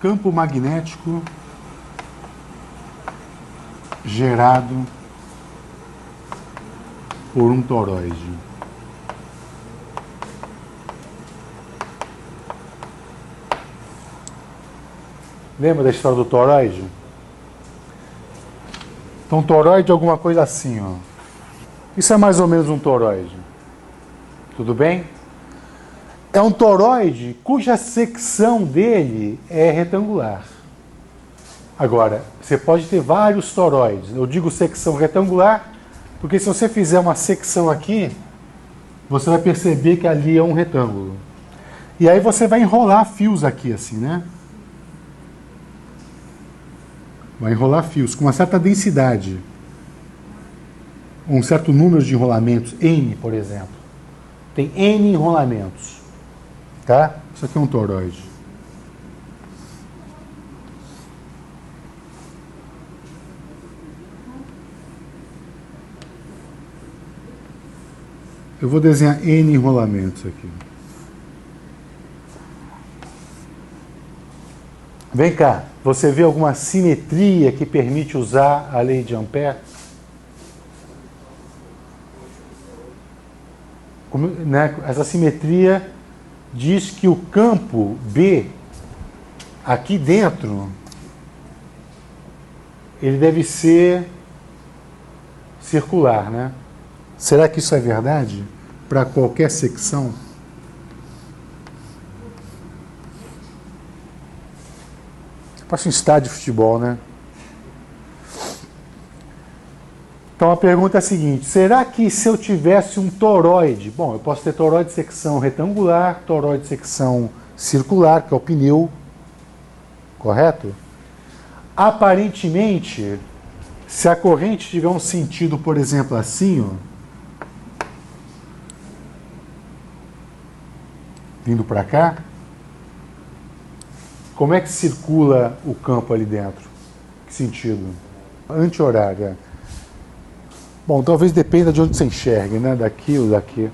campo magnético gerado por um toroide. Lembra da história do toroide? Então, toroide é alguma coisa assim, ó. Isso é mais ou menos um toroide. Tudo bem? É um toroide cuja secção dele é retangular. Agora, você pode ter vários toroides. Eu digo secção retangular porque se você fizer uma secção aqui, você vai perceber que ali é um retângulo. E aí você vai enrolar fios aqui, assim, né? Vai enrolar fios com uma certa densidade. Um certo número de enrolamentos, N, por exemplo. Tem N enrolamentos. Tá? Isso aqui é um toroide. Eu vou desenhar N enrolamentos aqui. Vem cá, você vê alguma simetria que permite usar a lei de Ampère? Né? Essa simetria diz que o campo B, aqui dentro, ele deve ser circular, né? Será que isso é verdade para qualquer secção? Parece um estádio de futebol, né? Então a pergunta é a seguinte: será que se eu tivesse um toroide, bom, eu posso ter toroide de secção retangular, toroide de secção circular, que é o pneu, correto? Aparentemente, se a corrente tiver um sentido, por exemplo, assim, ó, vindo para cá, como é que circula o campo ali dentro? Que sentido? Anti-horário. Bom, talvez dependa de onde você enxergue, né? Daqui ou daqui.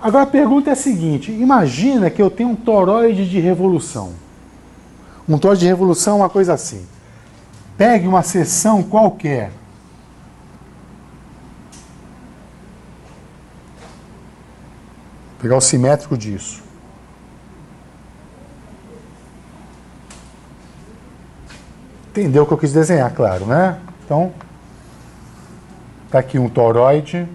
Agora a pergunta é a seguinte: imagina que eu tenho um toroide de revolução. Um toroide de revolução é uma coisa assim. Pegue uma seção qualquer. Vou pegar o simétrico disso. Entendeu o que eu quis desenhar, claro, né? Então, está aqui um toroide.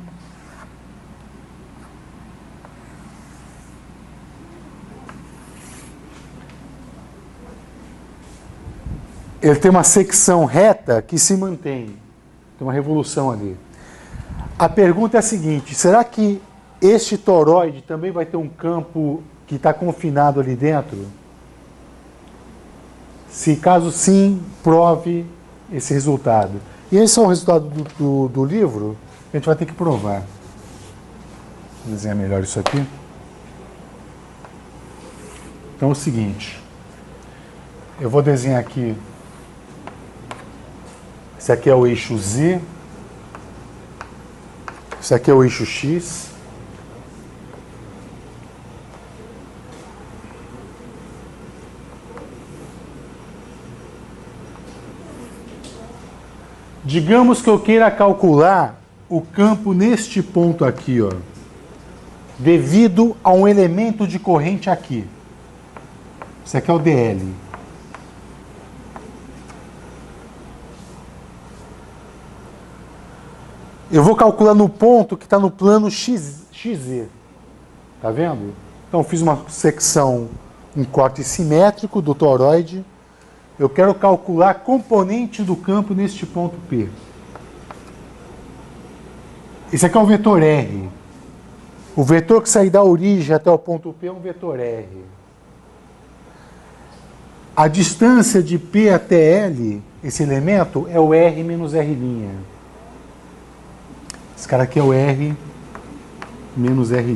Ele tem uma secção reta que se mantém. Tem uma revolução ali. A pergunta é a seguinte: será que este toroide também vai ter um campo que está confinado ali dentro? Se caso sim, prove esse resultado. E esse é o resultado do livro, a gente vai ter que provar. Vou desenhar melhor isso aqui. Então é o seguinte, eu vou desenhar aqui, esse aqui é o eixo Z, esse aqui é o eixo X, digamos que eu queira calcular o campo neste ponto aqui, ó, devido a um elemento de corrente aqui. Isso aqui é o DL. Eu vou calcular no ponto que está no plano XZ. Tá vendo? Então fiz uma secção, um corte simétrico do toroide. Eu quero calcular a componente do campo neste ponto P. Esse aqui é o vetor R. O vetor que sai da origem até o ponto P é um vetor R. A distância de P até L, esse elemento, é o R menos R'. Esse cara aqui é o R menos R'.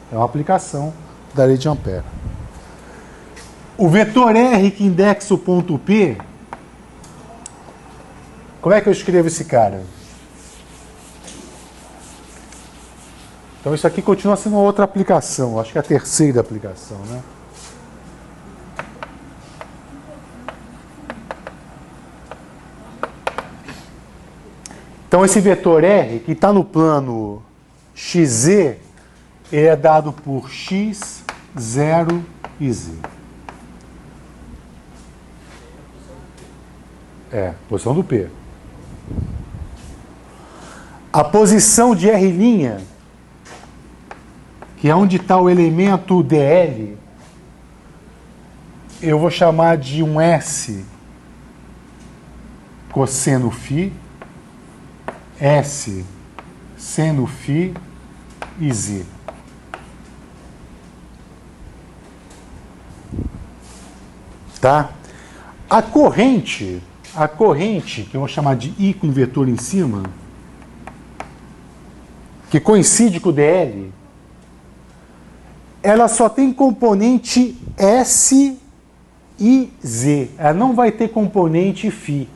É uma aplicação da lei de Ampère. O vetor R que indexa o ponto P, como é que eu escrevo esse cara? Então isso aqui continua sendo outra aplicação, acho que é a terceira aplicação, né? Então esse vetor R, que está no plano xz, ele é dado por x, 0 e z. Posição do P. A posição de R', que é onde está o elemento dl, eu vou chamar de um S cosseno φ, S seno φ e Z. Tá? A corrente, que eu vou chamar de I com vetor em cima, que coincide com o dl, ela só tem componente S e Z. Ela não vai ter componente φ.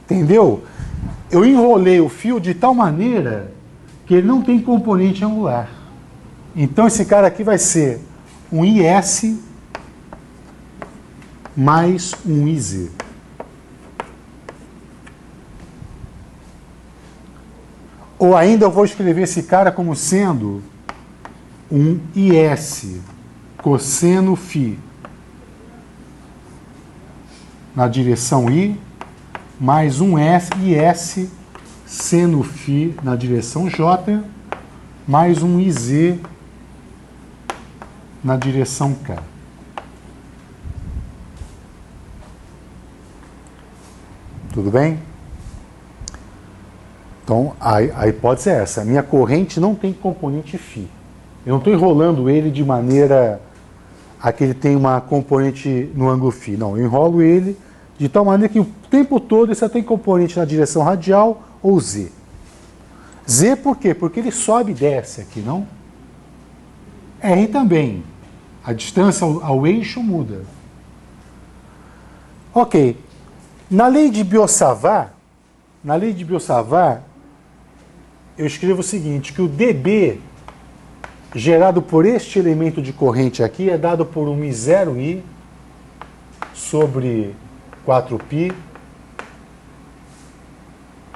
Entendeu? Eu enrolei o fio de tal maneira que ele não tem componente angular. Então esse cara aqui vai ser um IS mais um IZ. Ou ainda eu vou escrever esse cara como sendo um IS cosseno φ na direção I, mais um IS seno φ na direção J, mais um IZ na direção K. Tudo bem? Então, a hipótese é essa. A minha corrente não tem componente φ. Eu não estou enrolando ele de maneira a que ele tem uma componente no ângulo φ. Não, eu enrolo ele de tal maneira que o tempo todo ele só tem componente na direção radial ou Z. Z por quê? Porque ele sobe e desce aqui, não? R também. A distância ao eixo muda. Ok. Na lei de Biot-Savart, eu escrevo o seguinte, que o dB gerado por este elemento de corrente aqui é dado por um I0I sobre 4π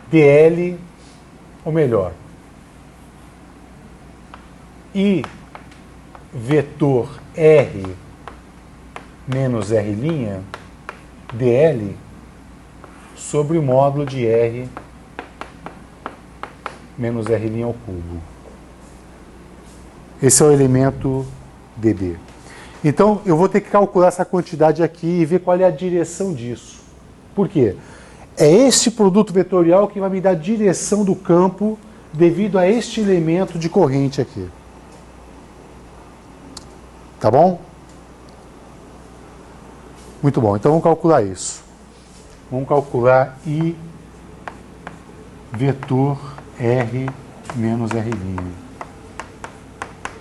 dl, ou melhor, I vetor R menos R' dl sobre o módulo de R menos R' ao cubo. Esse é o elemento dB. Então, eu vou ter que calcular essa quantidade aqui e ver qual é a direção disso. Por quê? É este produto vetorial que vai me dar a direção do campo devido a este elemento de corrente aqui. Tá bom? Muito bom. Então, vamos calcular isso. Vamos calcular I vetor R menos R'.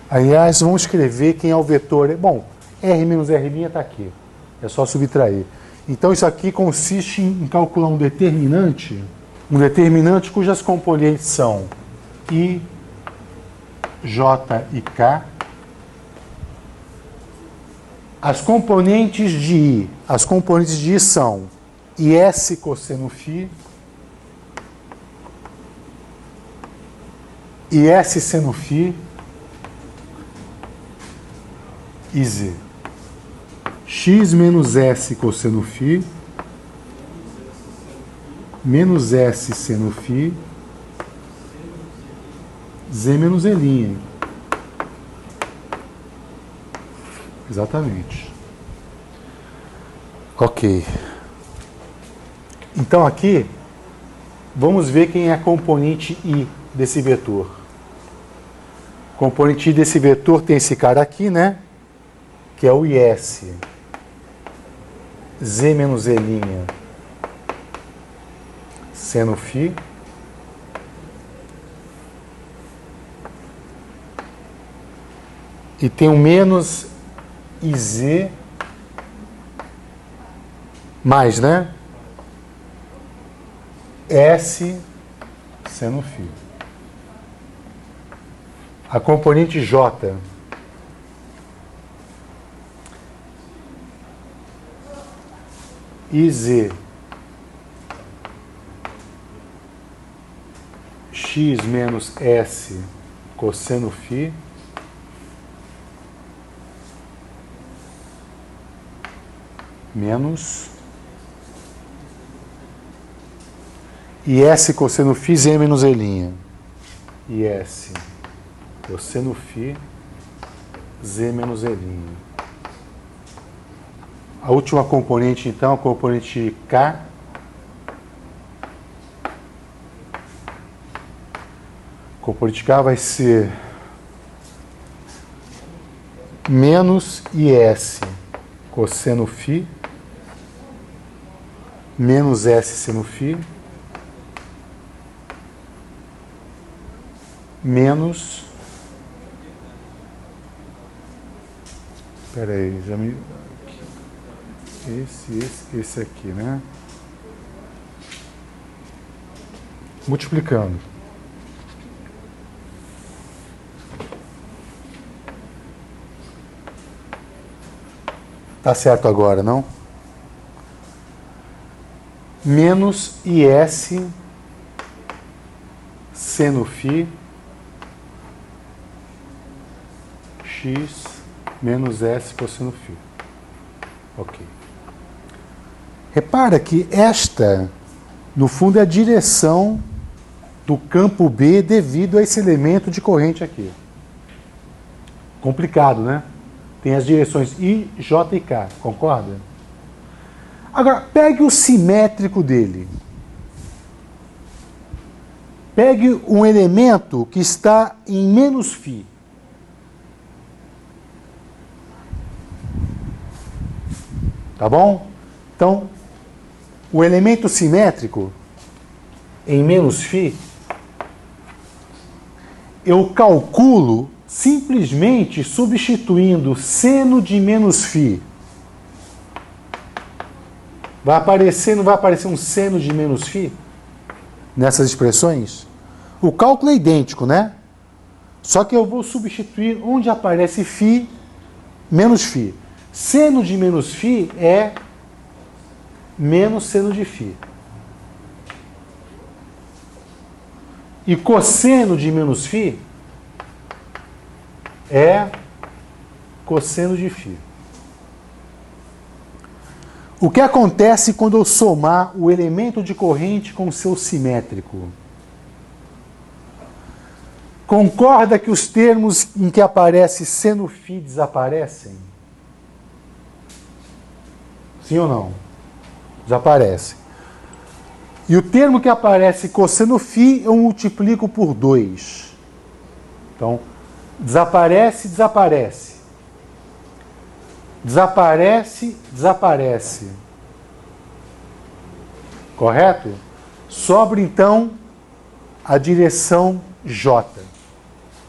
Aliás, vamos escrever quem é o vetor. Bom, R menos R' está aqui. É só subtrair. Então, isso aqui consiste em calcular um determinante cujas componentes são I, J e K. As componentes de I são IS cosseno φ, IS seno φ e Z. X menos S cosseno φ, menos S seno φ, Z menos E'. Exatamente. Ok. Então aqui, vamos ver quem é a componente I desse vetor. Componente I desse vetor tem esse cara aqui, né? Que é o IS. Z menos E' seno φ. E tem o menos IZ mais, né? S seno φ. A componente J IZ x menos S cosseno φ menos e S cosseno φ Z menos E'. E S cosseno φ Z menos E'. A última componente, então, a componente K. A componente K vai ser menos IS cosseno φ menos S seno φ menos... Espera aí, já me... Esse aqui, né? Multiplicando. Tá certo agora, não? Menos IS seno φ x menos S cosseno φ. Ok. Repara que esta, no fundo, é a direção do campo B devido a esse elemento de corrente aqui. Complicado, né? Tem as direções I, J e K, concorda? Agora, pegue o simétrico dele. Pegue um elemento que está em menos φ. Tá bom? Então, o elemento simétrico em menos φ, eu calculo simplesmente substituindo seno de menos φ. Vai aparecer, não vai aparecer um seno de menos φ nessas expressões? O cálculo é idêntico, né? Só que eu vou substituir onde aparece φ, menos φ. Seno de menos φ é menos seno de φ. E cosseno de menos φ é cosseno de φ. O que acontece quando eu somar o elemento de corrente com o seu simétrico? Concorda que os termos em que aparece seno φ desaparecem? Sim ou não? Desaparece. E o termo que aparece cosseno φ eu multiplico por 2. Então, desaparece, desaparece. Desaparece, desaparece. Correto? Sobra, então, a direção J.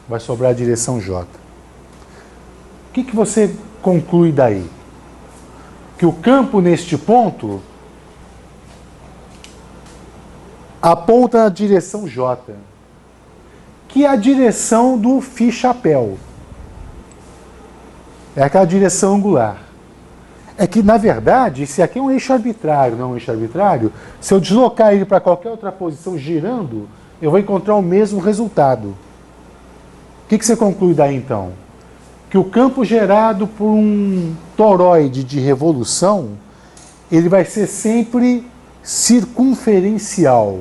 Vai sobrar a direção J. O que você conclui daí? Que o campo neste ponto aponta na direção J, que é a direção do φ chapéu. É aquela direção angular. É que, na verdade, se aqui é um eixo arbitrário, não é um eixo arbitrário, se eu deslocar ele para qualquer outra posição girando, eu vou encontrar o mesmo resultado. O que você conclui daí, então? Que o campo gerado por um toroide de revolução, ele vai ser sempre circunferencial.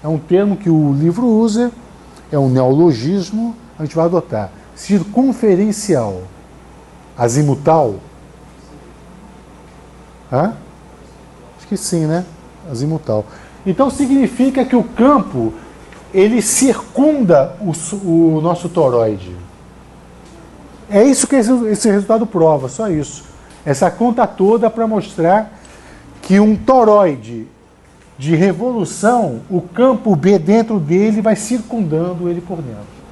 É um termo que o livro usa, é um neologismo, a gente vai adotar. Circunferencial. Azimutal? Hã? Acho que sim, né? Azimutal. Então significa que o campo, ele circunda o nosso toroide. É isso que esse resultado prova, só isso. Essa conta toda para mostrar que um toroide de revolução, o campo B dentro dele vai circundando ele por dentro.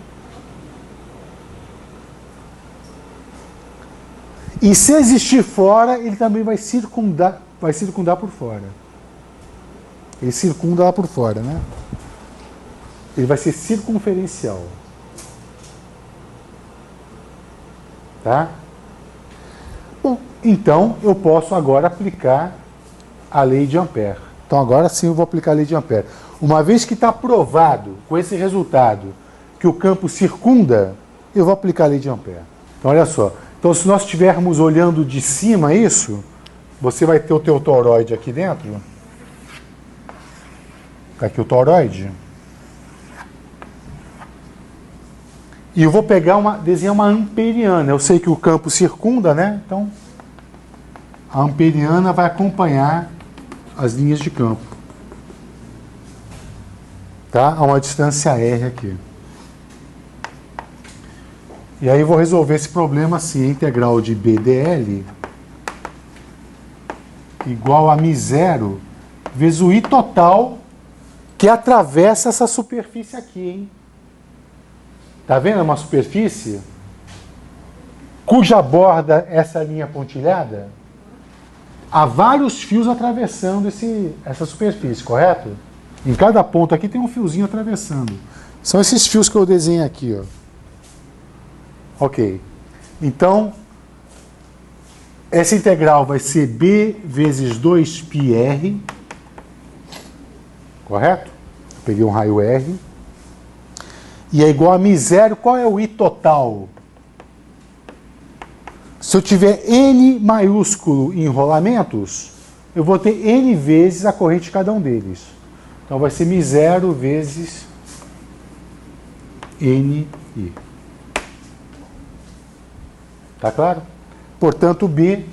E se existir fora, ele também vai circundar por fora. Ele circunda lá por fora, né? Ele vai ser circunferencial. Tá? Bom, então eu posso agora aplicar a lei de Ampère. Então agora sim eu vou aplicar a lei de Ampère. Uma vez que está provado, com esse resultado, que o campo circunda, eu vou aplicar a lei de Ampère. Então, olha só. Então, se nós estivermos olhando de cima isso, você vai ter o teu toroide aqui dentro. Está aqui o toroide. E eu vou pegar desenhar uma amperiana. Eu sei que o campo circunda, né? Então, a amperiana vai acompanhar as linhas de campo. Tá? A uma distância R aqui. E aí eu vou resolver esse problema assim, a integral de BDL igual a μ0 vezes o I total que atravessa essa superfície aqui, hein? Tá vendo? É uma superfície cuja borda é essa linha pontilhada. Há vários fios atravessando essa superfície, correto? Em cada ponto aqui tem um fiozinho atravessando. São esses fios que eu desenho aqui, ó. Ok. Então, essa integral vai ser B vezes 2πr. Correto? Eu peguei um raio R. E é igual a μ0. Qual é o I total? Se eu tiver N maiúsculo em enrolamentos, eu vou ter N vezes a corrente de cada um deles. Então vai ser μ0 vezes NI. Tá claro? Portanto, B,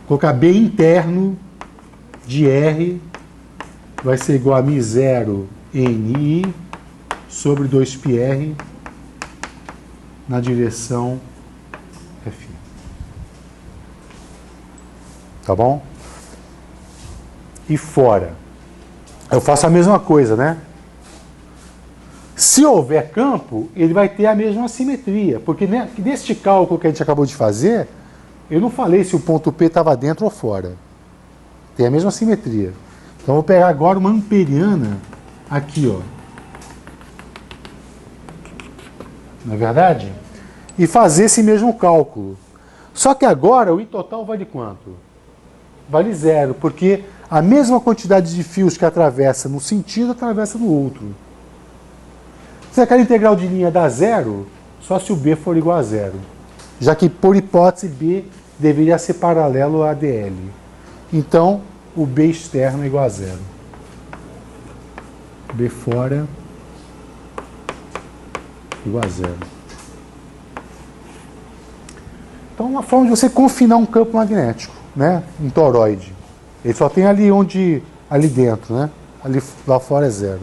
colocar B interno de R vai ser igual a μ0 NI sobre 2πr na direção F. Tá bom? E fora. Eu faço a mesma coisa, né? Se houver campo, ele vai ter a mesma simetria, porque neste cálculo que a gente acabou de fazer, eu não falei se o ponto P estava dentro ou fora. Tem a mesma simetria. Então, eu vou pegar agora uma amperiana aqui, ó. Não é verdade? E fazer esse mesmo cálculo. Só que agora o I total vale quanto? Vale 0, porque a mesma quantidade de fios que atravessa num sentido, atravessa no outro. Se aquela integral de linha dá 0, só se o B for igual a 0. Já que, por hipótese, B deveria ser paralelo a DL. Então, o B externo é igual a 0. B fora igual a 0. Então, uma forma de você confinar um campo magnético, né? Um toroide. Ele só tem ali ali dentro, né? Lá fora é 0.